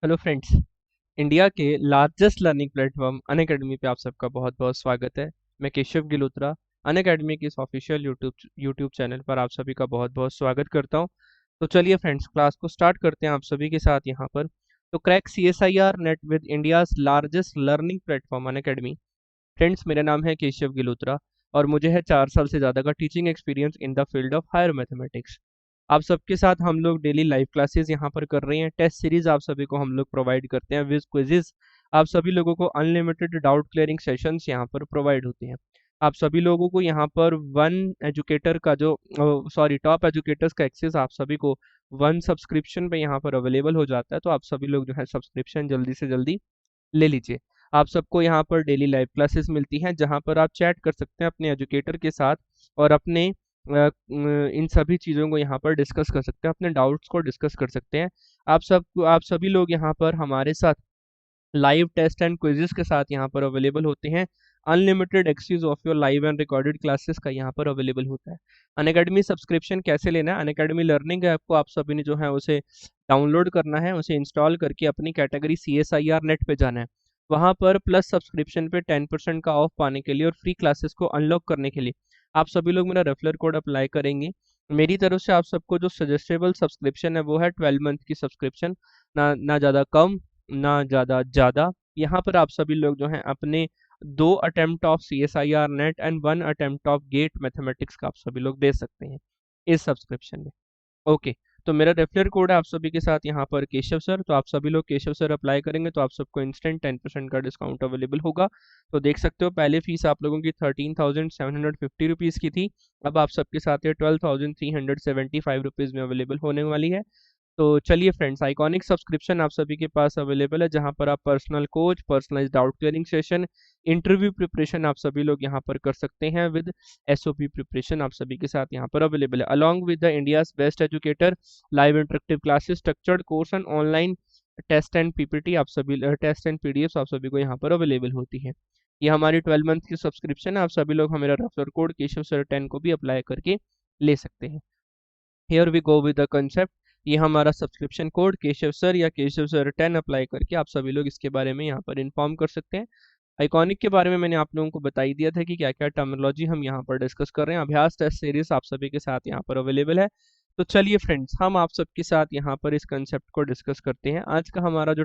Hello friends. India के largest learning platform Unacademy पे आप सबका बहुत बहुत स्वागत है। मैं केशव गिलोत्रा अनअकैडमी के इस ऑफिशियल यूट्यूब चैनल पर आप सभी का बहुत बहुत स्वागत करता हूं। तो चलिए फ्रेंड्स, क्लास को स्टार्ट करते हैं आप सभी के साथ यहाँ पर। तो crack CSIR net with India's largest learning platform Unacademy. Friends, मेरा नाम है केशव गिलोत्रा और मुझे है 4 साल से ज़्यादा का teaching experience in the field of higher mathematics. आप सबके साथ हम लोग डेली लाइव क्लासेस यहाँ पर कर रहे हैं। टेस्ट सीरीज आप सभी को हम लोग प्रोवाइड करते हैं विद क्विजेस। आप सभी लोगों को अनलिमिटेड डाउट क्लियरिंग सेशंस यहाँ पर प्रोवाइड होते हैं। आप सभी लोगों को यहाँ पर वन एजुकेटर का जो टॉप एजुकेटर्स का एक्सेस आप सभी को वन सब्सक्रिप्शन पे यहाँ पर अवेलेबल हो जाता है। तो आप सभी लोग जो है सब्सक्रिप्शन जल्दी से जल्दी ले लीजिए। आप सबको यहाँ पर डेली लाइव क्लासेस मिलती हैं जहाँ पर आप चैट कर सकते हैं अपने एजुकेटर के साथ और अपने इन सभी चीज़ों को यहाँ पर डिस्कस कर सकते हैं, अपने डाउट्स को डिस्कस कर सकते हैं। आप सभी लोग यहाँ पर हमारे साथ लाइव टेस्ट एंड क्विजेस के साथ यहाँ पर अवेलेबल होते हैं। Unlimited access of your live and recorded classes का यहाँ पर अवेलेबल होता है। अनअकैडमी सब्सक्रिप्शन कैसे लेना है? अनअकैडमी लर्निंग ऐप को आप सभी ने जो है उसे डाउनलोड करना है, उसे इंस्टॉल करके अपनी कैटेगरी CSIR नेट पे जाना है। वहाँ पर प्लस सब्सक्रिप्शन पे 10% का ऑफ पाने के लिए और फ्री क्लासेस को अनलॉक करने के लिए आप सभी लोग मेरा रेफरल कोड अप्लाई करेंगे। मेरी तरफ से आप सबको जो सजेस्टेबल सब्सक्रिप्शन है वो है 12 मंथ की सब्सक्रिप्शन। ना ज़्यादा कम ना ज़्यादा ज़्यादा। यहाँ पर आप सभी लोग जो हैं अपने 2 attempt of CSIR NET and 1 attempt of GATE mathematics का आप सभी लोग दे सकते हैं इस सब्सक्रिप्शन में। ओके, तो मेरा रेफरल कोड है आप सभी के साथ यहाँ पर केशव सर। तो आप सभी लोग केशव सर अप्लाई करेंगे तो आप सबको इंस्टेंट 10% का डिस्काउंट अवेलेबल होगा। तो देख सकते हो, पहले फीस आप लोगों की 13,750 रुपीज़ की थी, अब आप सबके साथ ये 12,375 रुपीज़ में अवेलेबल होने वाली है। तो चलिए फ्रेंड्स, आइकॉनिक सब्सक्रिप्शन आप सभी के पास अवेलेबल है जहां पर आप personal coach, personalize doubt clearing session, interview preparation आप सभी लोग यहां पर कर सकते हैं विद SOP प्रिपरेशन आप सभी के साथ यहां पर अवेलेबल है along with the India's best educator, live interactive classes, structured course and online test and PPT आप सभी टेस्ट एंड PDFs आप सभी को यहाँ पर अवेलेबल होती है। ये हमारी 12 मंथ की सब्सक्रिप्शन है। आप सभी लोग हमारा रेफरल कोड केशव सर 10 को भी अप्लाई करके ले सकते हैं। Here we go with the concept. ये हमारा सब्सक्रिप्शन कोड केशव सर या केशव सर 10 अप्लाई करके आप सभी लोग इसके बारे में यहाँ पर इन्फॉर्म कर सकते हैं। आइकॉनिक के बारे में मैंने आप लोगों को बता ही दिया था कि क्या क्या टर्मिनोलॉजी हम यहाँ पर डिस्कस कर रहे हैं। अभ्यास टेस्ट सीरीज आप सभी के साथ यहाँ पर अवेलेबल है। तो चलिए फ्रेंड्स, हम आप सबके साथ यहाँ पर इस कंसेप्ट को डिस्कस करते हैं। आज का हमारा जो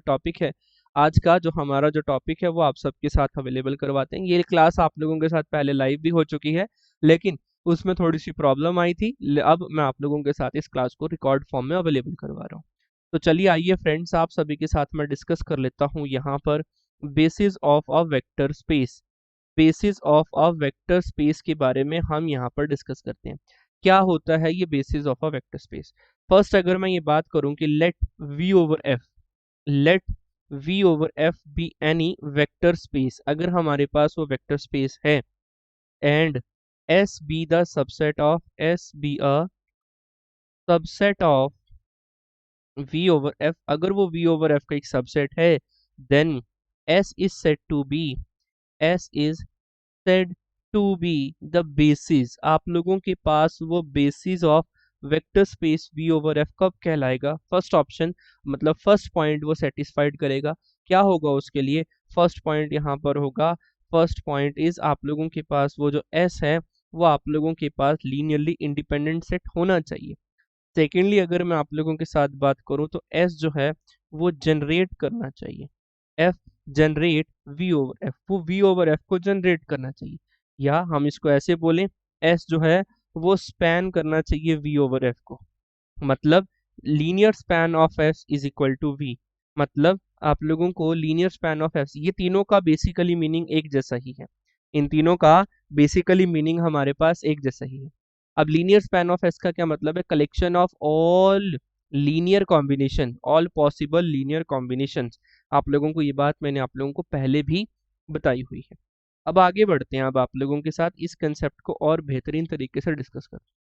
टॉपिक है वो आप सबके साथ अवेलेबल करवाते हैं। ये क्लास आप लोगों के साथ पहले लाइव भी हो चुकी है, लेकिन उसमें थोड़ी सी प्रॉब्लम आई थी। अब मैं आप लोगों के साथ इस क्लास को रिकॉर्ड फॉर्म में अवेलेबल करवा रहा हूँ। तो चलिए आइए फ्रेंड्स, आप सभी के साथ मैं डिस्कस कर लेता हूँ यहाँ पर basis of a vector space. Basis of a vector space के बारे में हम यहाँ पर डिस्कस करते हैं। क्या होता है ये basis of a vector space? First, अगर मैं ये बात करूँ कि let V over F be any vector space, अगर हमारे पास वो वेक्टर स्पेस है and S be the subset of S be a subset of V over F, अगर वो V over F का एक सबसेट है, then S is said to be S is said to be the basis। आप लोगों के पास वो basis of vector space V over F कब कहलाएगा? फर्स्ट ऑप्शन, मतलब फर्स्ट पॉइंट वो सेटिस्फाइड करेगा। क्या होगा उसके लिए? फर्स्ट पॉइंट यहाँ पर होगा, फर्स्ट पॉइंट इज आप लोगों के पास वो जो S है वो आप लोगों के पास लीनियरली इंडिपेंडेंट सेट होना चाहिए। सेकेंडली, अगर मैं आप लोगों के साथ बात करूं तो S जो है वो जनरेट करना चाहिए। F generate V over F, वो V ओवर F को जनरेट करना चाहिए। या हम इसको ऐसे बोलें, S जो है वो स्पैन करना चाहिए V ओवर F को। मतलब linear span of S is equal to V। मतलब आप लोगों को लीनियर स्पैन ऑफ S, ये तीनों का बेसिकली मीनिंग एक जैसा ही है। इन तीनों का बेसिकली मीनिंग हमारे पास एक जैसा ही है। अब लीनियर स्पैन ऑफ S का क्या मतलब है? Collection of all linear combination, all possible linear combinations. आप लोगों को ये बात मैंने आप लोगों को पहले भी बताई हुई है। अब आगे बढ़ते हैं, अब आप लोगों के साथ इस कंसेप्ट को और बेहतरीन तरीके से डिस्कस करते हैं।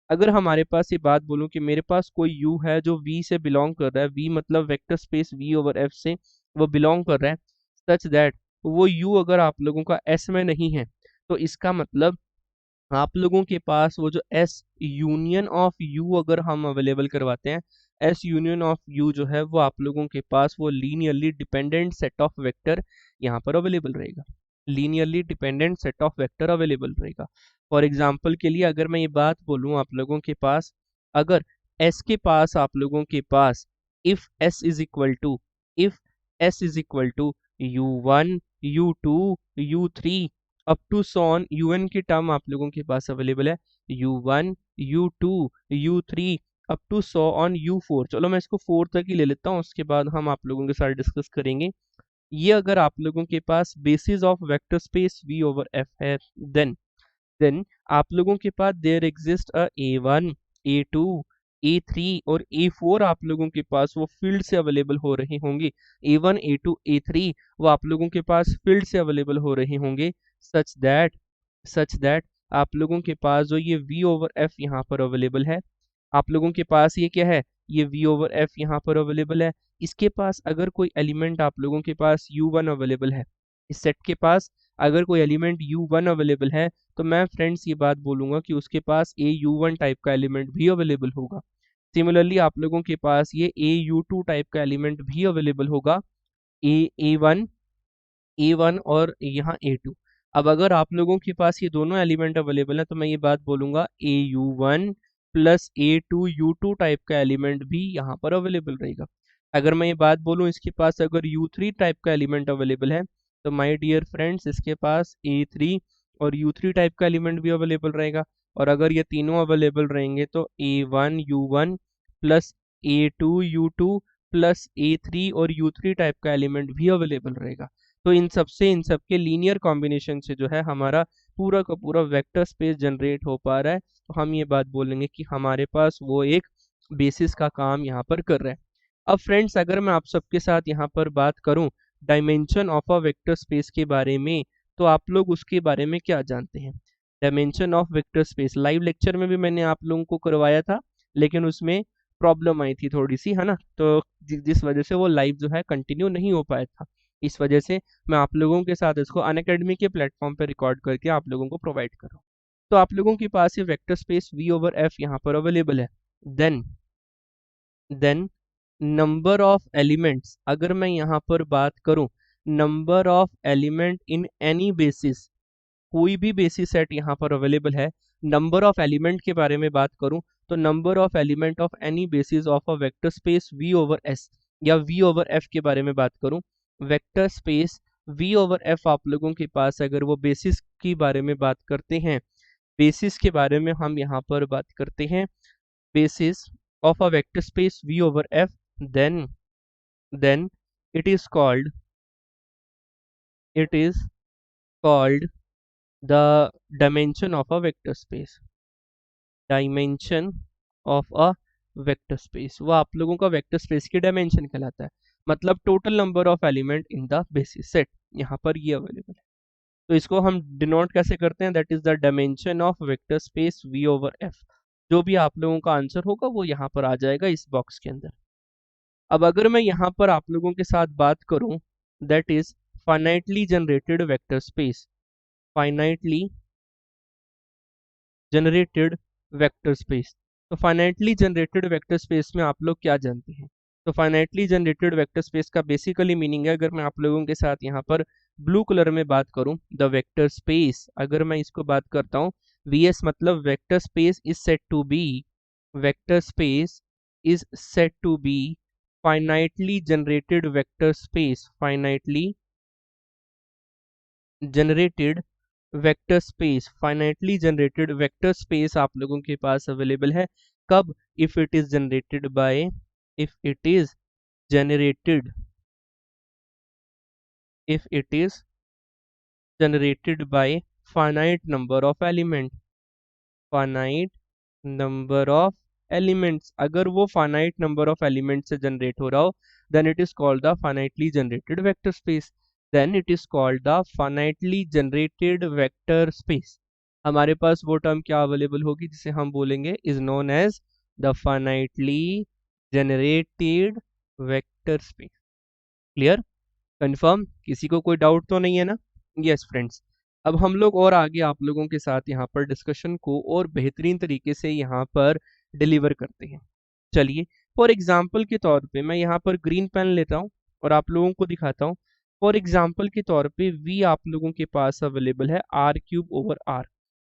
अगर हमारे पास ये बात बोलूं कि मेरे पास कोई U है जो V से बिलोंग कर रहा है, V मतलब vector space V over F से वो बिलोंग कर रहा है, सच दैट वो U अगर आप लोगों का S में नहीं है, तो इसका मतलब आप लोगों के पास वो जो S यूनियन ऑफ U अगर हम अवेलेबल करवाते हैं, एस यूनियन ऑफ यू जो है वो आप लोगों के पास वो linearly dependent set of vector यहाँ पर अवेलेबल रहेगा, linearly dependent set of vector available रहेगा। फॉर एग्जाम्पल के लिए अगर मैं ये बात बोलूँ आप लोगों के पास, अगर एस के पास आप लोगों के पास if S is equal to, if S is equal to u1 u2 u3 up to सॉन un की टर्म आप लोगों के पास अवेलेबल है u1 u2 u3 up to so on u4। चलो मैं इसको 4 तक ही ले लेता हूँ, उसके बाद हम आप लोगों के साथ डिस्कस करेंगे। ये अगर आप लोगों के पास basis of vector space v over f है, देन आप लोगों के पास there exist a a1 a2 a3 और a4 आप लोगों के पास वो फील्ड से अवेलेबल हो रहे होंगे। a1 a2 a3 वो आप लोगों के पास फील्ड से अवेलेबल हो रहे होंगे सच दैट आप लोगों के पास जो ये v ओवर f यहाँ पर अवेलेबल है, आप लोगों के पास ये क्या है, ये v ओवर f यहाँ पर अवेलेबल है। इसके पास अगर कोई एलिमेंट आप लोगों के पास u1 अवेलेबल है, इस सेट के पास अगर कोई एलिमेंट u1 अवेलेबल है, तो मैं फ्रेंड्स ये बात बोलूंगा कि उसके पास a u1 टाइप का एलिमेंट भी अवेलेबल होगा। सिमिलरली आप लोगों के पास ये a u2 टाइप का एलिमेंट भी अवेलेबल होगा, a1 और यहाँ a2। अब अगर आप लोगों के पास ये दोनों एलिमेंट अवेलेबल है, तो मैं ये बात बोलूंगा au1 plus a2 u2 type का एलिमेंट भी यहाँ पर अवेलेबल रहेगा। अगर मैं ये बात बोलूँ इसके पास अगर u3 टाइप का एलिमेंट अवेलेबल है, तो माय डियर फ्रेंड्स इसके पास a3 और u3 टाइप का एलिमेंट भी अवेलेबल रहेगा। और अगर ये तीनों अवेलेबल रहेंगे तो a1 u1 plus a2 u2 plus a3 और u3 टाइप का एलिमेंट भी अवेलेबल रहेगा। तो इन सब के लीनियर कॉम्बिनेशन से जो है हमारा पूरा का पूरा वेक्टर स्पेस जनरेट हो पा रहा है। तो हम ये बात बोलेंगे कि हमारे पास वो एक बेसिस का काम यहाँ पर कर रहा है। अब फ्रेंड्स अगर मैं आप सबके साथ यहाँ पर बात करूँ dimension of a vector space के बारे में, तो आप लोग उसके बारे में क्या जानते हैं? Dimension of vector space live lecture में भी मैंने आप लोगों को करवाया था, लेकिन उसमें प्रॉब्लम आई थी थोड़ी सी, है ना, तो जिस वजह से वो लाइव जो है कंटिन्यू नहीं हो पाया था। इस वजह से मैं आप लोगों के साथ इसको अनअकैडमी के प्लेटफॉर्म पर रिकॉर्ड करके आप लोगों को प्रोवाइड कर रहा हूँ। तो आप लोगों के पास ये vector space v over f यहाँ पर अवेलेबल है। देन नंबर ऑफ एलिमेंट्स, अगर मैं यहाँ पर बात करूँ number of element in any basis, कोई भी बेसिस सेट यहाँ पर अवेलेबल है, नंबर ऑफ एलिमेंट के बारे में बात करूं तो number of element of any basis of a vector space v over s या v ओवर f के बारे में बात करूं, vector space v over f आप लोगों के पास अगर वो बेसिस के बारे में बात करते हैं, बेसिस के बारे में हम यहाँ पर बात करते हैं, basis of a vector space v over f, then it is called it is called the dimension of a vector space, dimension of a vector space वो आप लोगों का वेक्टर स्पेस की डायमेंशन कहलाता है, मतलब total number of element in the basis set यहाँ पर ये अवेलेबल है। तो इसको हम डिनोट कैसे करते हैं, that is the dimension of vector space v over f। जो भी आप लोगों का आंसर होगा वो यहाँ पर आ जाएगा इस बॉक्स के अंदर। अब अगर मैं यहाँ पर आप लोगों के साथ बात करूँ, that is finitely generated vector space, finitely generated vector space. तो फाइनाइटली जनरेटेड वेक्टर स्पेस में आप लोग क्या जानते हैं? तो फाइनाइटली जनरेटेड वेक्टर स्पेस का बेसिकली मीनिंग है, अगर मैं आप लोगों के साथ यहाँ पर ब्लू कलर में बात करूँ, द वेक्टर स्पेस, अगर मैं इसको बात करता हूँ vs मतलब vector space is set to be, vector space is set to be finitely generated vector space, finitely generated vector space, finitely generated vector space आप लोगों के पास अवेलेबल है। कब? If it is generated by, if it is generated, if it is generated by finite number of element, finite number of elements, अगर वो finite number of element से generate हो रहा हो, then it is called the finitely generated vector space, then it is called the finitely generated vector space. हमारे पास वो term क्या अवेलेबल होगी जिसे हम बोलेंगे is known as the finitely generated vector space. Clear? Confirm? किसी को कोई डाउट तो नहीं है ना? यस फ्रेंड्स, अब हम लोग और आगे आप लोगों के साथ यहाँ पर डिस्कशन को और बेहतरीन तरीके से यहाँ पर डिलीवर करते हैं। चलिए फॉर एग्जाम्पल के तौर पे मैं यहाँ पर ग्रीन पेन लेता हूँ और आप लोगों को दिखाता हूँ। फॉर एग्जाम्पल के तौर पे v आप लोगों के पास अवेलेबल है R cube over R.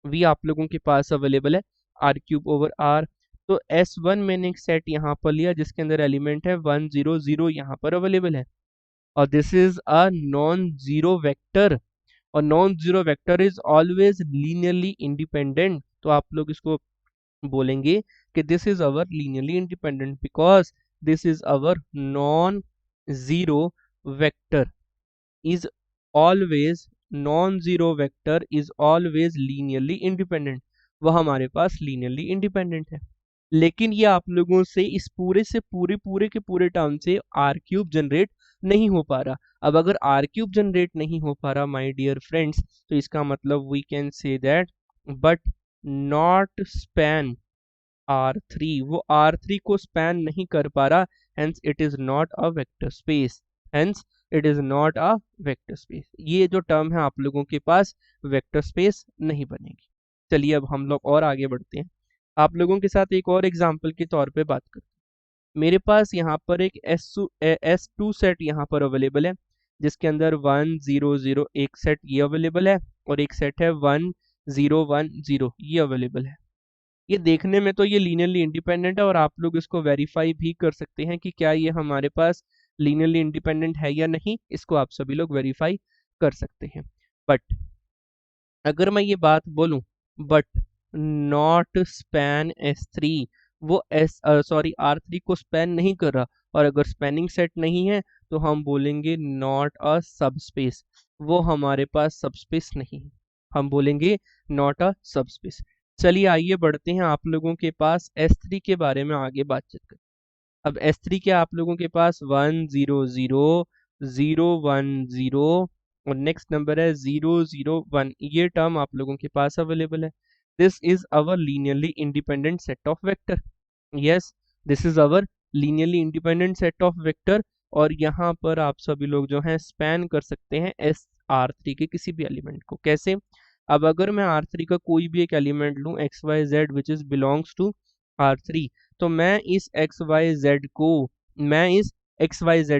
v आप लोगों के पास अवेलेबल है आर क्यूब ओवर आर। तो S1 मैंने एक सेट यहाँ पर लिया जिसके अंदर एलिमेंट है 1 0 0 यहाँ पर अवेलेबल है, और this is a non zero vector, और non zero vector is always linearly independent. तो आप लोग इसको बोलेंगे कि this is our linearly independent because this is our non zero vector is always non-zero vector is always linearly independent। वह हमारे पास linearly independent है। लेकिन ये आप लोगों से इस पूरे से पूरे पूरे के पूरे टर्म से आर क्यूब जनरेट नहीं हो पा रहा। अब अगर आर क्यूब जनरेट नहीं हो पा रहा माय डियर फ्रेंड्स, तो इसका मतलब we can say that but not span R3, वो R3 को स्पैन नहीं कर पा रहा, hence it is not a vector space, hence it is not a vector space. ये जो टर्म है आप लोगों के पास वेक्टर स्पेस नहीं बनेगी। चलिए अब हम लोग और आगे बढ़ते हैं। आप लोगों के साथ एक और एग्जांपल के तौर पे बात करते हैं। मेरे पास यहाँ पर एक S2 सेट यहाँ पर अवेलेबल है जिसके अंदर 1 0 0 एक सेट ये अवेलेबल है और एक सेट है 1 0 1 0 ये अवेलेबल है। ये देखने में तो ये लीनियरली इंडिपेंडेंट है और आप लोग इसको वेरीफाई भी कर सकते हैं कि क्या ये हमारे पास लीनियरली इंडिपेंडेंट है या नहीं, इसको आप सभी लोग वेरीफाई कर सकते हैं। बट अगर मैं ये बात बोलूं बट नॉट स्पैन S3, वो R3 को स्पैन नहीं कर रहा, और अगर स्पैनिंग सेट नहीं है तो हम बोलेंगे नॉट अ सबस्पेस, वो हमारे पास सबस्पेस नहीं है, हम बोलेंगे नॉट अ सबस्पेस। चलिए आइए बढ़ते हैं आप लोगों के पास S3 के बारे में आगे बातचीत करें। अब S3 क्या आप लोगों के पास 1 0 0 0 1 0 और नेक्स्ट नंबर है 0 0 1, ये टर्म आप लोगों के पास अवेलेबल है। This is our linearly independent set of vector. Yes, this is our linearly independent set of vector, और यहाँ पर आप सभी लोग जो हैं स्पैन कर सकते हैं R3 के किसी भी एलिमेंट को। कैसे? अब अगर मैं R3 का कोई भी एक एलिमेंट लूँ XYZ which is belongs to R3, तो मैं इस XYZ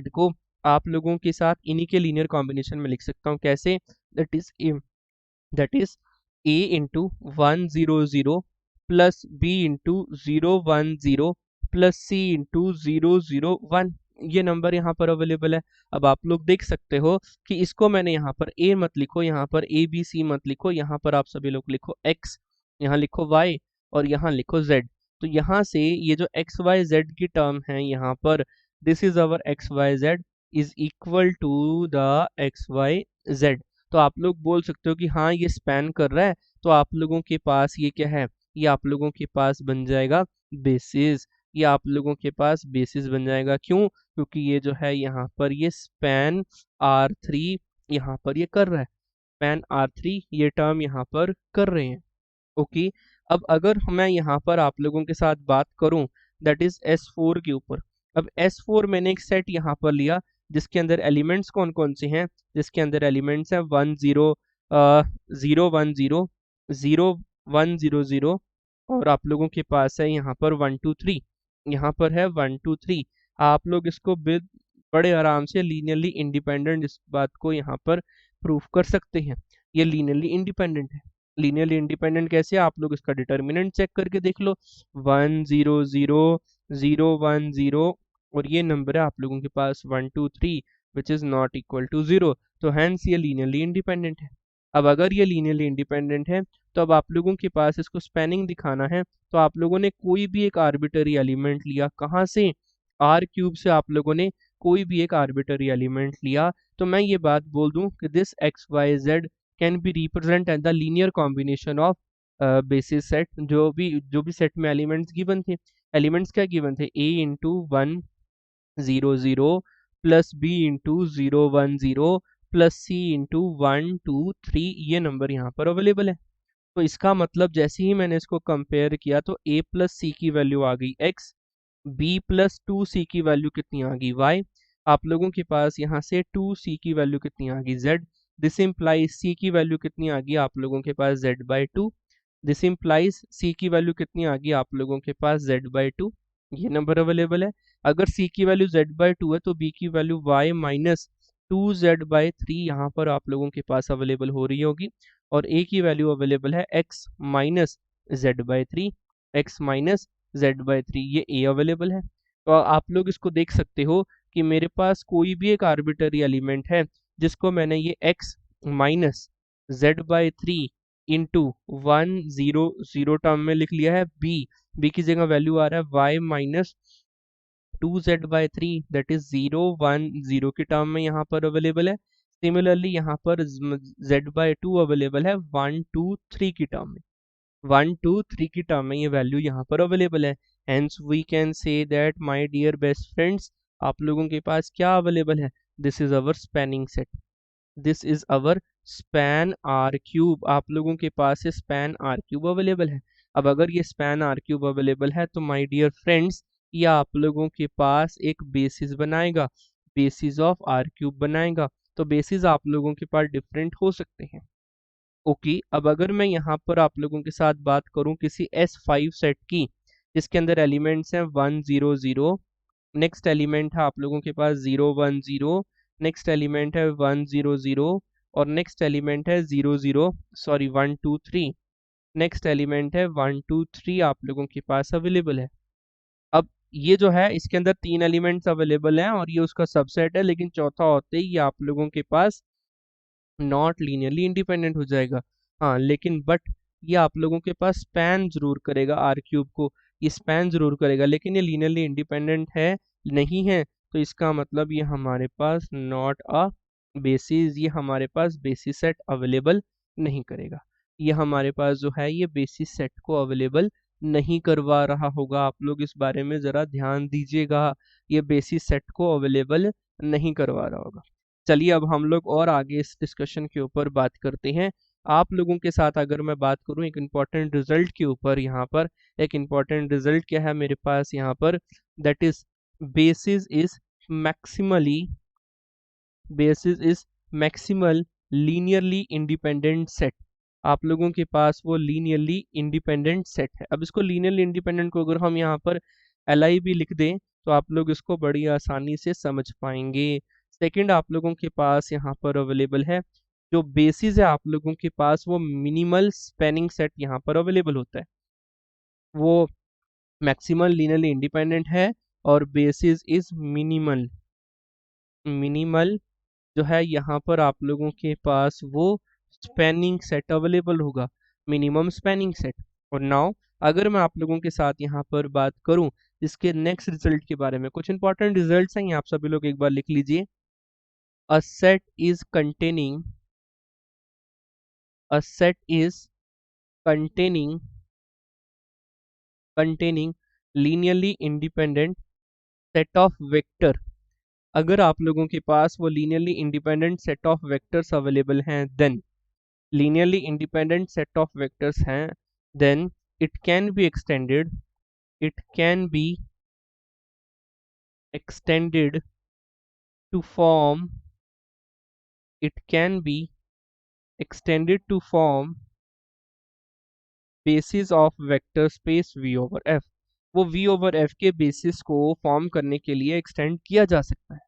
को आप लोगों के साथ इन्हीं के लीनियर कॉम्बिनेशन में लिख सकता हूँ। कैसे? That is A into 1 0 0 plus B into 0 1 0 plus C into 0 0 1, ये नंबर यहाँ पर अवेलेबल है। अब आप लोग देख सकते हो कि इसको मैंने यहाँ पर A मत लिखो, यहाँ पर ABC मत लिखो, यहाँ पर आप सभी लोग लिखो X, यहाँ लिखो Y और यहाँ लिखो Z। तो यहाँ से ये जो XYZ की टर्म है यहाँ पर, this is our XYZ is equal to the XYZ। तो आप लोग बोल सकते हो कि हाँ ये स्पैन कर रहा है, तो आप लोगों के पास ये क्या है, ये आप लोगों के पास बन जाएगा बेसिस, ये आप लोगों के पास बेसिस बन जाएगा। क्यों? क्योंकि ये जो है यहाँ पर ये स्पैन R3 यहाँ पर ये कर रहा है, स्पैन R3 ये टर्म यहाँ पर कर रहे हैं। ओके, अब अगर मैं यहाँ पर आप लोगों के साथ बात करूं दैट इज S4 के ऊपर। अब S4 मैंने एक सेट यहाँ पर लिया जिसके अंदर एलिमेंट्स कौन कौन से हैं, जिसके अंदर एलिमेंट्स हैं 1 0 0 1 0 0 और आप लोगों के पास है यहाँ पर 1 2 3, यहाँ पर है 1 2 3। आप लोग इसको बड़े आराम से लीनियरली इंडिपेंडेंट इस बात को यहाँ पर प्रूफ कर सकते हैं, ये लीनियरली इंडिपेंडेंट है। लीनियरली इंडिपेंडेंट कैसे? आप लोग इसका डिटर्मिनेंट चेक करके देख लो, 1 0 0 0 1 0 और ये नंबर है आप लोगों के पास 1 2 3 which is not equal to 0, तो हैंस ये लीनियरली इंडिपेंडेंट है। अब अगर ये लीनियरली इंडिपेंडेंट है तो अब आप लोगों के पास इसको स्पैनिंग दिखाना है, तो आप लोगों ने कोई भी एक आर्बिटरी एलिमेंट लिया, कहाँ से? आर क्यूब से आप लोगों ने कोई भी एक आर्बिटरी एलिमेंट लिया, तो मैं ये बात बोल दूं कि this XYZ can be represent as the linear combination of basis set. जो भी सेट में एलिमेंट्स गिवन थे, एलिमेंट्स क्या गिवन थे? A into 1 0 0 plus B into 0 1 0 plus C into 1 2 3, ये नंबर यहाँ पर अवेलेबल है। तो इसका मतलब जैसे ही मैंने इसको कंपेयर किया तो A प्लस सी की वैल्यू आ गई X, B प्लस 2C की वैल्यू कितनी आ गई Y, आप लोगों के पास यहाँ से 2C की वैल्यू कितनी आ गई Z। दिस इम्प्लाइज C की वैल्यू कितनी आ गई आप लोगों के पास Z/2। दिस इम्प्लाइज C की वैल्यू कितनी आ गई आप लोगों के पास Z/2। ये नंबर अवेलेबल है। अगर c की वैल्यू z/2 है तो b की वैल्यू y माइनस 2z/3 यहाँ पर आप लोगों के पास अवेलेबल हो रही होगी। और a की वैल्यू अवेलेबल है x minus z/3, x minus z/3, ये a अवेलेबल है। तो आप लोग इसको देख सकते हो कि मेरे पास कोई भी एक आर्बिटरी एलिमेंट है जिसको मैंने ये x minus z/3 into 1 0 0 term में लिख लिया है। b की जगह वैल्यू आ रहा है y minus 2z/3, that is 0 1 0 की टर्म में यहाँ पर अवेलेबल है। सिमिलरली यहाँ पर z/2 अवेलेबल है 1 2 3 की टर्म में। 1 2 3 की टर्म में ये वैल्यू यहाँ पर अवेलेबल है। Hence we can say that my dear best friends, आप लोगों के पास क्या अवेलेबल है? This is our spanning set, this is our span R cube. आप लोगों के पास स्पैन आर क्यूब अवेलेबल है। अब अगर ये स्पैन आर क्यूब अवेलेबल है तो माय डियर फ्रेंड्स, ये आप लोगों के पास एक बेसिस बनाएगा, बेसिस ऑफ आर क्यूब बनाएगा। तो बेसिस आप लोगों के पास डिफरेंट हो सकते हैं। ओके, अब अगर मैं यहाँ पर आप लोगों के साथ बात करूँ किसी S5 सेट की जिसके अंदर एलिमेंट्स हैं 1 0 0, नेक्स्ट एलिमेंट है आप लोगों के पास 0 1 0, नेक्स्ट एलिमेंट है 1 0 0, और नेक्स्ट एलिमेंट है 1 2 3, नेक्स्ट एलिमेंट है 1 2 3 आप लोगों के पास अवेलेबल है। अब ये जो है इसके अंदर 3 एलिमेंट्स अवेलेबल हैं और ये उसका सबसेट है, लेकिन चौथा होते ही ये आप लोगों के पास नॉट लीनियरली इंडिपेंडेंट हो जाएगा। हाँ, लेकिन बट ये आप लोगों के पास स्पैन जरूर करेगा आर क्यूब को, ये स्पैन जरूर करेगा, लेकिन ये लीनियरली इंडिपेंडेंट है नहीं है। तो इसका मतलब ये हमारे पास नॉट अ बेसिस, ये हमारे पास बेसिस सेट अवेलेबल नहीं करेगा। ये हमारे पास जो है ये बेसिस सेट को अवेलेबल नहीं करवा रहा होगा। आप लोग इस बारे में ज़रा ध्यान दीजिएगा, ये बेसिस सेट को अवेलेबल नहीं करवा रहा होगा। चलिए अब हम लोग और आगे इस डिस्कशन के ऊपर बात करते हैं। आप लोगों के साथ अगर मैं बात करूं एक इम्पॉर्टेंट रिजल्ट के ऊपर, यहाँ पर एक इम्पॉर्टेंट रिजल्ट क्या है मेरे पास यहाँ पर, that is basis is maximally, basis is maximal linearly independent set. आप लोगों के पास वो लीनियरली इंडिपेंडेंट सेट है। अब इसको लीनियरली इंडिपेंडेंट को अगर हम यहाँ पर LI भी लिख दें तो आप लोग इसको बड़ी आसानी से समझ पाएंगे। सेकंड आप लोगों के पास यहाँ पर अवेलेबल है जो बेसिस है आप लोगों के पास वो मिनिमल स्पैनिंग सेट यहाँ पर अवेलेबल होता है, वो मैक्सिमल लीनियरली इंडिपेंडेंट है और बेसिस इज मिनिमल। मिनिमल जो है यहाँ पर आप लोगों के पास वो स्पैनिंग सेट अवेलेबल होगा, मिनिमम स्पैनिंग सेट। और नाउ अगर मैं आप लोगों के साथ यहाँ पर बात करूँ इसके नेक्स्ट रिजल्ट के बारे में, कुछ इंपॉर्टेंट रिजल्ट्स हैं, आप सभी लोग एक बार लिख लीजिए। A set is containing, a set is containing linearly independent set of vector। अगर आप लोगों के पास वो linearly independent set of vectors available हैं, then linearly independent set of vectors हैं, then it can be extended, it can be extended to form, it can be extended to form basis of vector space V over F। वो V over F के basis को form करने के लिए extend किया जा सकता है।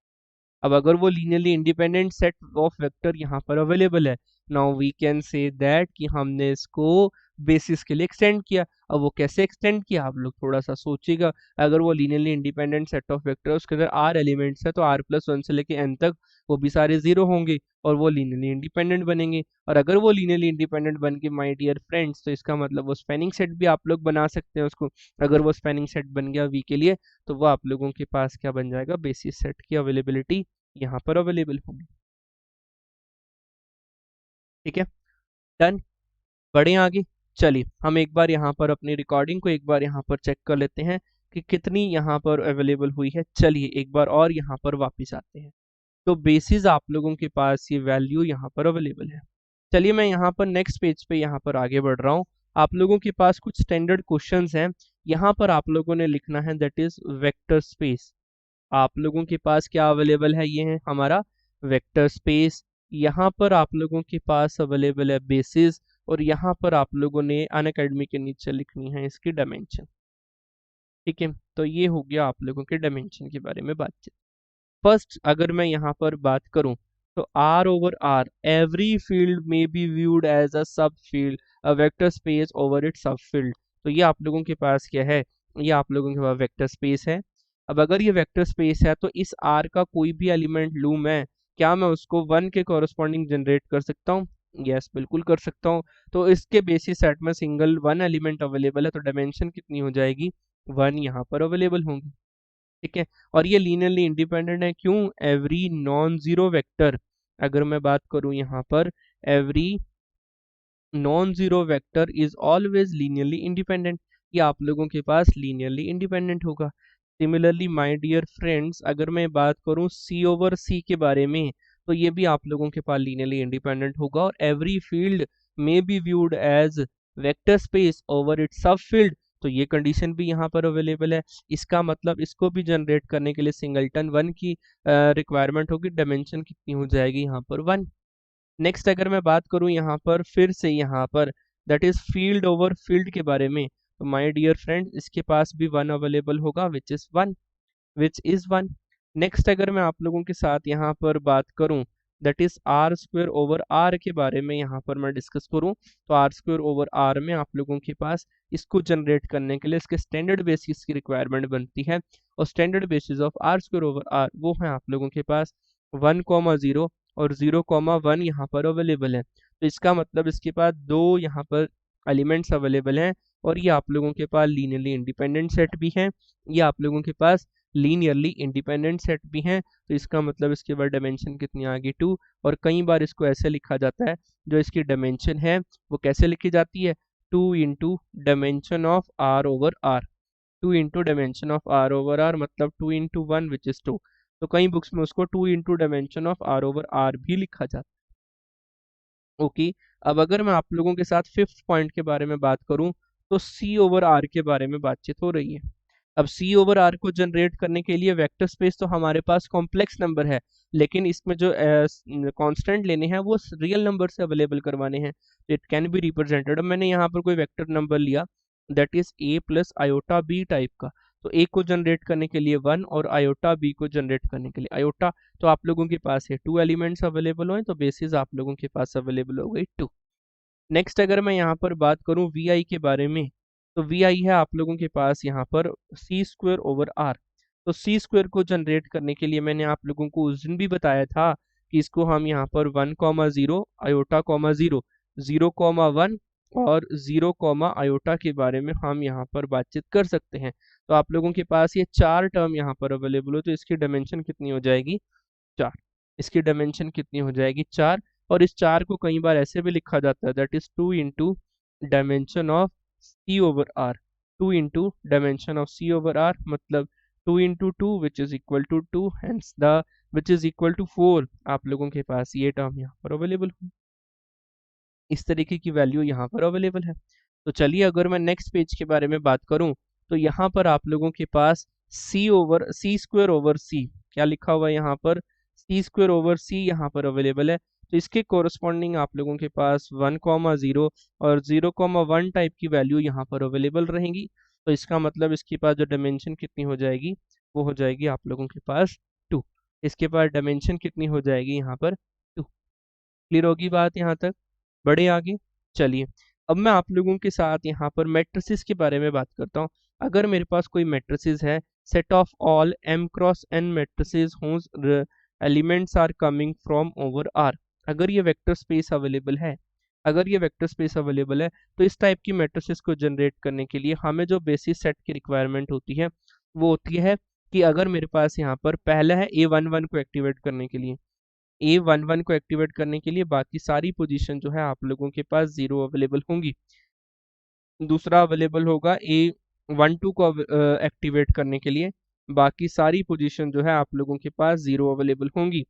अब अगर वो linearly independent set of vector यहाँ पर अवेलेबल है, now we can say that कि हमने इसको बेसिस के लिए एक्सटेंड किया। अब वो कैसे एक्सटेंड किया आप लोग थोड़ा सा सोचिएगा। अगर वो linearly independent set of vector उसके अंदर R एलिमेंट्स है तो R+1 से लेके N तक वो भी सारे जीरो होंगे और वो लीनियरली इंडिपेंडेंट बनेंगे। और अगर वो लीनियरली इंडिपेंडेंट बन के माय डियर फ्रेंड्स, तो इसका मतलब वो स्पैनिंग सेट भी आप लोग बना सकते हैं उसको। अगर वो स्पैनिंग सेट बन गया V के लिए तो वो आप लोगों के पास क्या बन जाएगा, बेसिस सेट की अवेलेबिलिटी यहाँ पर अवेलेबल होगी। ठीक है, डन, बढ़े आगे। चलिए हम एक बार यहाँ पर अपनी रिकॉर्डिंग को एक बार यहाँ पर चेक कर लेते हैं कि कितनी यहाँ पर अवेलेबल हुई है। चलिए एक बार और यहाँ पर वापस आते हैं। तो बेसिस आप लोगों के पास ये वैल्यू यहाँ पर अवेलेबल है। चलिए मैं यहाँ पर नेक्स्ट पेज पे यहाँ पर आगे बढ़ रहा हूँ। आप लोगों के पास कुछ स्टैंडर्ड क्वेश्चंस हैं, यहाँ पर आप लोगों ने लिखना है दैट इज वेक्टर स्पेस। आप लोगों के पास क्या अवेलेबल है, ये है हमारा वेक्टर स्पेस। यहाँ पर आप लोगों के पास अवेलेबल है बेसिस और यहाँ पर आप लोगों ने अनअकैडमी के नीचे लिखनी है इसकी डायमेंशन। ठीक है, तो ये हो गया आप लोगों के डायमेंशन के बारे में बातचीत। फर्स्ट अगर मैं यहाँ पर बात करूँ तो R over R every field may be viewed as a subfield a vector space over its subfield। तो ये आप लोगों के पास क्या है, ये आप लोगों के पास वेक्टर स्पेस है। अब अगर ये वेक्टर स्पेस है तो इस R का कोई भी एलिमेंट लूँ मैं, क्या मैं उसको 1 के कॉरस्पॉन्डिंग जनरेट कर सकता हूँ? यस, बिल्कुल कर सकता हूँ। तो इसके बेसिस सेट में सिंगल 1 एलिमेंट अवेलेबल है, तो डायमेंशन कितनी हो जाएगी? 1 यहाँ पर अवेलेबल होंगी। ठीक है, और ये लीनियरली इंडिपेंडेंट है, क्यों? एवरी नॉन जीरो वेक्टर, अगर मैं बात करूं यहाँ पर, every non zero vector is always linearly independent. ये आप लोगों के पास लीनियरली इंडिपेंडेंट होगा। सिमिलरली माय डियर फ्रेंड्स, अगर मैं बात करूं सी ओवर सी के बारे में, तो ये भी आप लोगों के पास लीनियरली इंडिपेंडेंट होगा। और every field may be viewed as vector space over its sub field, तो ये कंडीशन भी यहाँ पर अवेलेबल है। इसका मतलब इसको भी जनरेट करने के लिए सिंगलटन 1 की रिक्वायरमेंट होगी। डायमेंशन कितनी हो जाएगी यहाँ पर? 1। नेक्स्ट अगर मैं बात करूं यहाँ पर फिर से यहाँ पर that is field over field के बारे में, तो माय डियर फ्रेंड इसके पास भी 1 अवेलेबल होगा, विच इज 1। नेक्स्ट अगर मैं आप लोगों के साथ यहाँ पर बात करूं that is R square over R के बारे में यहाँ पर मैं डिस्कस करूं, तो आर स्क्वायर ओवर आर में आप लोगों के पास इसको जनरेट करने के लिए इसके स्टैंडर्ड बेसिस की रिक्वायरमेंट बनती है। और standard basis of R square over R वो है आप लोगों के पास 1,0 और 0,1 यहाँ पर अवेलेबल है। तो इसका मतलब इसके पास दो यहाँ पर एलिमेंट्स अवेलेबल हैं, और ये आप लोगों के पास लीनियरली इंडिपेंडेंट सेट भी हैं, ये आप लोगों के पास लीनियरली इंडिपेंडेंट सेट भी हैं। तो इसका मतलब इसके बाद डायमेंशन कितनी आ गई? 2। और कई बार इसको ऐसे लिखा जाता है, जो इसकी डायमेंशन है वो कैसे लिखी जाती है? 2 into dimension of R over R. 2 into dimension of R over R मतलब 2 इंटू 1 विच इज 2। तो कई बुक्स में उसको 2 into dimension of R over R भी लिखा जाता है। ओके, अब अगर मैं आप लोगों के साथ फिफ्थ पॉइंट के बारे में बात करूं, तो सी ओवर आर के बारे में बातचीत हो रही है। अब सी ओवर आर को जनरेट करने के लिए वेक्टर स्पेस तो हमारे पास कॉम्प्लेक्स नंबर है, लेकिन इसमें जो कांस्टेंट लेने हैं वो रियल नंबर से अवेलेबल करवाने हैं। It can be represented. मैंने यहाँ पर कोई वेक्टर नंबर लिया that is A plus iota B type का, तो ए को जनरेट करने के लिए 1 और आयोटा बी को जनरेट करने के लिए आयोटा, तो आप लोगों के पास है 2 एलिमेंट्स अवेलेबल हुए, तो बेसिस आप लोगों के पास अवेलेबल हो गई 2। नेक्स्ट अगर मैं यहाँ पर बात करूँ वी आई के बारे में, तो वी आई है आप लोगों के पास यहाँ पर सी स्क्वायर ओवर आर। तो सी स्क्वायर को जनरेट करने के लिए मैंने आप लोगों को उस दिन भी बताया था कि इसको हम यहाँ पर 1,0 आयोटा कॉमा 0, 0,1 और 0, आयोटा के बारे में हम यहाँ पर बातचीत कर सकते हैं। तो आप लोगों के पास ये 4 टर्म यहाँ पर अवेलेबल हो, तो इसकी डायमेंशन कितनी हो जाएगी? 4। इसकी डायमेंशन कितनी हो जाएगी? 4। और इस 4 को कई बार ऐसे भी लिखा जाता है that is 2 into dimension of C over R. 2 into dimension of C over R मतलब 2 into 2 which is equal to 2, hence the which is equal to 4। आप लोगों के पास ये टर्म यहाँ पर अवेलेबल हो, इस तरीके की वैल्यू यहाँ पर अवेलेबल है। तो चलिए अगर मैं नेक्स्ट पेज के बारे में बात करूं, तो यहाँ पर आप लोगों के पास सी स्क्वायर ओवर सी, क्या लिखा हुआ है यहाँ पर? सी स्क्वायर ओवर सी यहाँ पर अवेलेबल है। तो इसके कोरस्पॉन्डिंग आप लोगों के पास 1,0 और 0,1 टाइप की वैल्यू यहाँ पर अवेलेबल रहेंगी। तो इसका मतलब इसके पास जो डायमेंशन कितनी हो जाएगी, वो हो जाएगी आप लोगों के पास 2। इसके पास डायमेंशन कितनी हो जाएगी यहाँ पर? 2। क्लियर होगी बात यहाँ तक? बढ़े आगे, चलिए अब मैं आप लोगों के साथ यहाँ पर मैट्रिसेस के बारे में बात करता हूँ। अगर मेरे पास कोई मैट्रिसेस है, set of all m cross n matrices whose elements are coming from over r, अगर ये वेक्टर स्पेस अवेलेबल है, अगर ये वेक्टर स्पेस अवेलेबल है, तो इस टाइप की मैट्रिसेस को जनरेट करने के लिए हमें जो बेसिस सेट की रिक्वायरमेंट होती है वो होती है कि अगर मेरे पास यहाँ पर पहला है A11 को एक्टिवेट करने के लिए, A11 को एक्टिवेट करने के लिए बाकी सारी पोजीशन जो है आप लोगों के पास 0 अवेलेबल होंगी। दूसरा अवेलेबल होगा A12 को एक्टिवेट करने के लिए, बाकी सारी पोजीशन जो है आप लोगों के पास 0 अवेलेबल होंगी।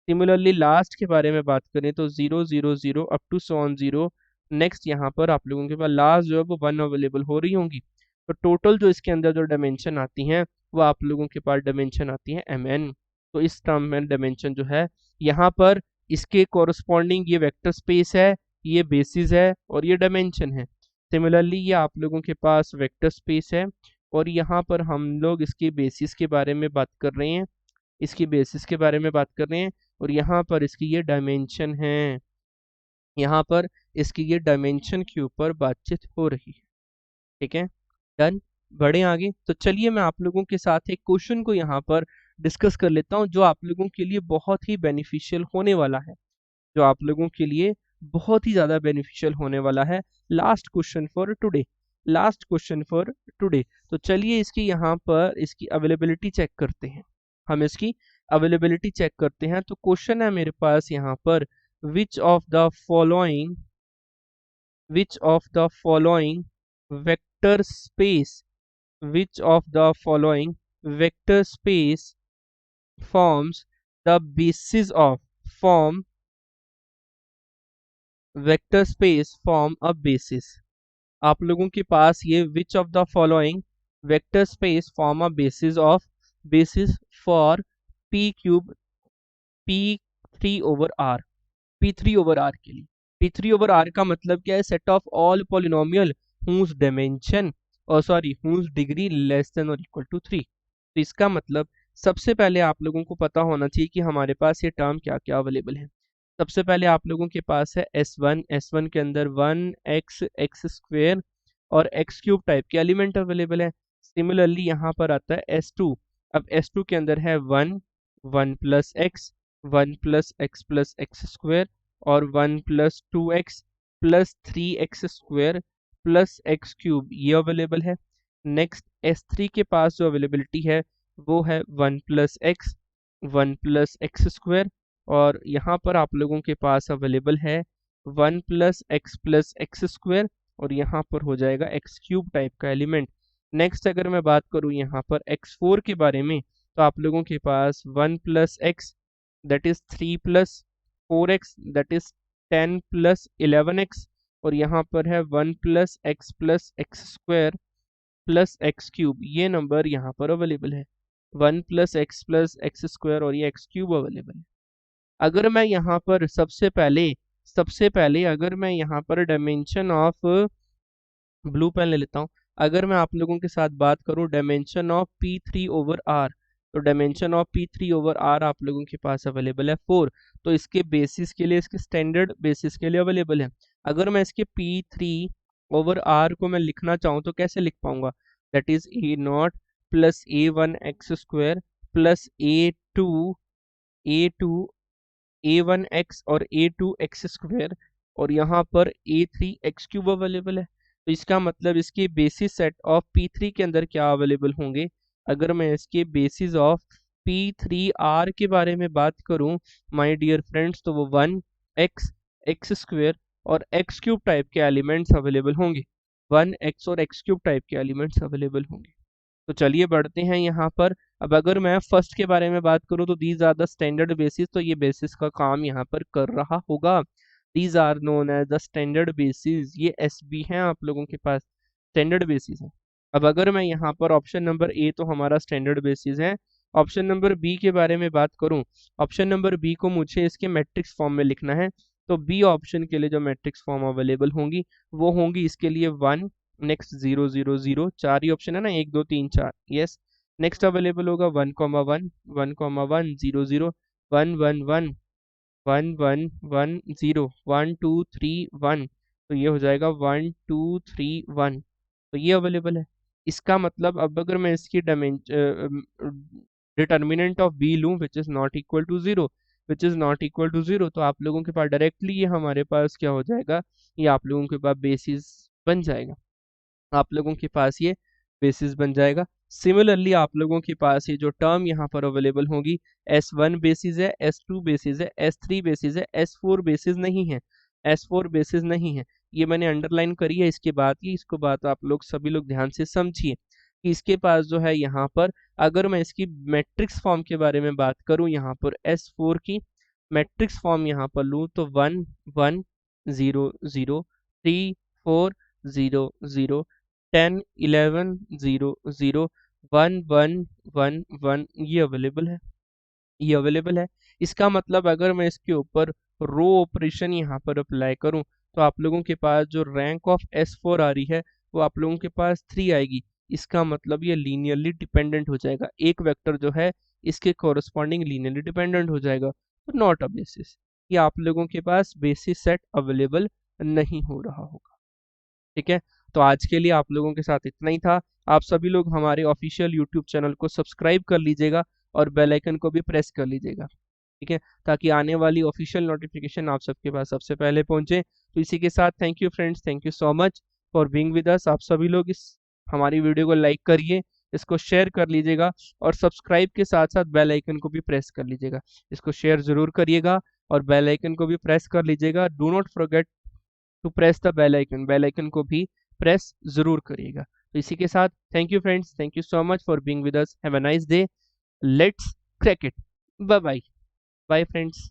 सिमिलरली लास्ट के बारे में बात करें तो 0 0 0 अप टू सॉन 0, नेक्स्ट यहाँ पर आप लोगों के पास लास्ट जो है वो 1 अवेलेबल हो रही होंगी। तो टोटल जो इसके अंदर जो डायमेंशन आती हैं वो आप लोगों के पास डायमेंशन आती है mn। तो इस टर्म में डायमेंशन जो है यहाँ पर इसके कोरस्पॉन्डिंग ये वेक्टर स्पेस है, ये बेसिस है और ये डायमेंशन है। सिमिलरली ये आप लोगों के पास वेक्टर स्पेस है, और यहाँ पर हम लोग इसके बेसिस के बारे में बात कर रहे हैं, इसकी बेसिस के बारे में बात कर रहे हैं, और यहाँ पर इसकी ये डायमेंशन है, यहाँ पर इसकी ये डायमेंशन के ऊपर बातचीत हो रही है। ठीक है, डन। बढ़े आगे, तो चलिए मैं आप लोगों के साथ एक क्वेश्चन को यहाँ पर डिस्कस कर लेता हूँ जो आप लोगों के लिए बहुत ही बेनिफिशियल होने वाला है, जो आप लोगों के लिए बहुत ही ज़्यादा बेनिफिशियल होने वाला है। Last question for today, last question for today. तो चलिए इसकी यहाँ पर इसकी अवेलेबिलिटी चेक करते हैं, हम इसकी अवेलेबिलिटी चेक करते हैं। तो क्वेश्चन है मेरे पास यहाँ पर, which of the following, which of the following vector space, which of the following vector space forms the basis of, form vector space form a basis। आप लोगों के पास ये which of the following vector space form a basis of, basis for p cube p3 over r, p3 over r के लिए। p3 over r का मतलब क्या है? Set of all polynomial whose dimension, और sorry whose degree less than और equal to 3। तो इसका मतलब सबसे पहले आप लोगों को पता होना चाहिए कि हमारे पास ये टर्म क्या क्या अवेलेबल है। सबसे पहले आप लोगों के पास है S1, S1 के अंदर 1x एक्स स्क्वेयर और एक्स क्यूब टाइप के एलिमेंट अवेलेबल है। सिमिलरली यहाँ पर आता है S2, अब S2 के अंदर है 1, 1 plus x, 1 plus x square और 1 plus 2x plus 3x square plus x cube, ये अवेलेबल है। नेक्स्ट S3 के पास जो अवेलेबिलिटी है वो है 1 plus x, 1 plus x square, और यहाँ पर आप लोगों के पास अवेलेबल है 1 प्लस एक्स स्क्वेयर, और यहाँ पर हो जाएगा एक्स क्यूब टाइप का एलिमेंट। नेक्स्ट अगर मैं बात करूँ यहाँ पर x4 के बारे में, तो आप लोगों के पास 1 plus x that is 3 plus 4x that is 10 plus 11x, और यहाँ पर है 1 plus x square plus x cube, ये नंबर यहाँ पर अवेलेबल है। 1 प्लस एक्स स्क्वायर और ये एक्स क्यूब अवेलेबल है। अगर मैं यहाँ पर सबसे पहले अगर मैं यहाँ पर डायमेंशन ऑफ, ब्लू पेन ले लेता हूँ, अगर मैं आप लोगों के साथ बात करूँ dimension of P3 over R, तो dimension of P3 over R आप लोगों के पास अवेलेबल है 4। तो इसके बेसिस के लिए, इसके स्टैंडर्ड बेसिस के लिए अवेलेबल है। अगर मैं इसके P3 ओवर R को मैं लिखना चाहूँ तो कैसे लिख पाऊंगा? That is A0 plus A1 x square plus A2 A1x और A2 एक्स स्क्वायर, और यहाँ पर A3 एक्स क्यूब अवेलेबल है। तो इसका मतलब इसके बेसिस सेट ऑफ P3 के अंदर क्या अवेलेबल होंगे? अगर मैं इसके बेसिस ऑफ P3R के बारे में बात करूं माय डियर फ्रेंड्स, तो वो 1x एक्स स्क्वायर और एक्स क्यूब टाइप के एलिमेंट्स अवेलेबल होंगे। 1x और एक्स क्यूब टाइप के एलिमेंट्स अवेलेबल होंगे। तो चलिए बढ़ते हैं यहाँ पर। अब अगर मैं फर्स्ट के बारे में बात करूँ तो these are the standard basis, तो ये बेसिस का काम यहाँ पर कर रहा होगा। These are known as the standard basis, ये SB हैं आप लोगों के पास, स्टैंडर्ड बेसिस है। अब अगर मैं यहाँ पर ऑप्शन नंबर A तो हमारा स्टैंडर्ड बेसिस है, ऑप्शन नंबर B के बारे में बात करूँ, ऑप्शन नंबर B को मुझे इसके मैट्रिक्स फॉर्म में लिखना है। तो B ऑप्शन के लिए जो मैट्रिक्स फॉर्म अवेलेबल होंगी वो होंगी इसके लिए 1, नेक्स्ट 0 0 0, 4 ही ऑप्शन है ना, 1 2 3 4, यस। नेक्स्ट अवेलेबल होगा 1,1 1,1 0 0 1 1 1 1 1 1 0 1 2 3 1, तो ये हो जाएगा 1 2 3 1, तो ये अवेलेबल है। इसका मतलब अब अगर मैं इसकी डिटर्मिनेंट ऑफ बी लूँ which is not equal to zero, which is not equal to zero, तो आप लोगों के पास डायरेक्टली ये हमारे पास क्या हो जाएगा, ये आप लोगों के पास बेसिस बन जाएगा, आप लोगों के पास ये बेसिस बन जाएगा। सिमिलरली आप लोगों के पास ये जो टर्म यहाँ पर अवेलेबल होगी, S1 बेसिस है, S2 बेसिस है, S3 बेसिस है, S4 बेसिस नहीं है, S4 बेसिस नहीं है, ये मैंने अंडरलाइन करी है इसके बाद की, इसको बात आप लोग सभी लोग ध्यान से समझिए कि इसके पास जो है यहाँ पर, अगर मैं इसकी मैट्रिक्स फॉर्म के बारे में बात करूँ, यहाँ पर S4 की मैट्रिक्स फॉर्म यहाँ पर लूँ तो 1 1 0 0 3 4 0 0 10 11 0 0 1 1 1 1, ये अवेलेबल है, ये अवेलेबल है। इसका मतलब अगर मैं इसके ऊपर रो ऑपरेशन यहाँ पर अप्लाई करूँ तो आप लोगों के पास जो रैंक ऑफ S4 आ रही है वो आप लोगों के पास 3 आएगी। इसका मतलब ये लीनियरली डिपेंडेंट हो जाएगा, एक वेक्टर जो है इसके कोरस्पॉन्डिंग लीनियरली डिपेंडेंट हो जाएगा, तो नॉट अ बेसिस। ये आप लोगों के पास बेसिस सेट अवेलेबल नहीं हो रहा होगा। ठीक है, तो आज के लिए आप लोगों के साथ इतना ही था। आप सभी लोग हमारे ऑफिशियल यूट्यूब चैनल को सब्सक्राइब कर लीजिएगा और बेल आइकन को भी प्रेस कर लीजिएगा। ठीक है, ताकि आने वाली ऑफिशियल नोटिफिकेशन आप सबके पास सबसे पहले पहुंचे। तो इसी के साथ thank you friends, thank you so much for being with अस। आप सभी लोग इस हमारी वीडियो को लाइक करिए, इसको शेयर कर लीजिएगा और सब्सक्राइब के साथ साथ बेल आइकन को भी प्रेस कर लीजिएगा। इसको शेयर जरूर करिएगा और बेल आइकन को भी प्रेस कर लीजिएगा। Do not forget to press the bell icon को भी प्रेस जरूर करिएगा। तो इसी के साथ thank you friends, thank you so much for being with us. Have a nice day, let's crack it. Bye bye. Bye friends.